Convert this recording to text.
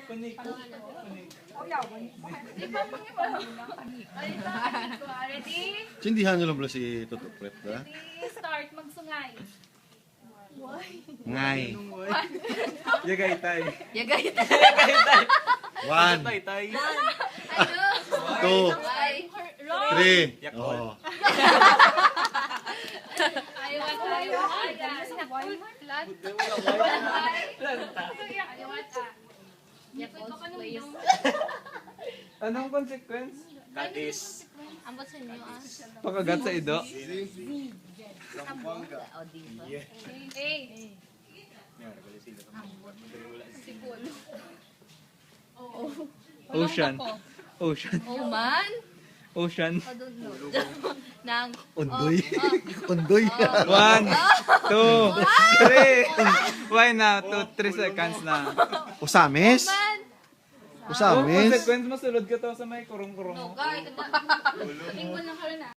Panik. Ready? Sindihan nyo lang pala si Toto Prep, ha? Ready? Start. Magsungay. Ngay. Yagay tay. Yagay ta. One, Tay tay. two, Ay. three. Yakol. Oh. Aywan. Anong consequence? Kadis. Ambot sa inyo ah. Pakagat sa ido. O, di ba? Ocean. Ocean. Oh man. Ocean. I don't know. Nang. Undoy. Undoy. 1, 2, 3. Why na? 2, 3 seconds na. Usames? Man. Kung Usames? consequence, masulod ka to sa may kurong-kurong. Guys, tingin ko lang karon na.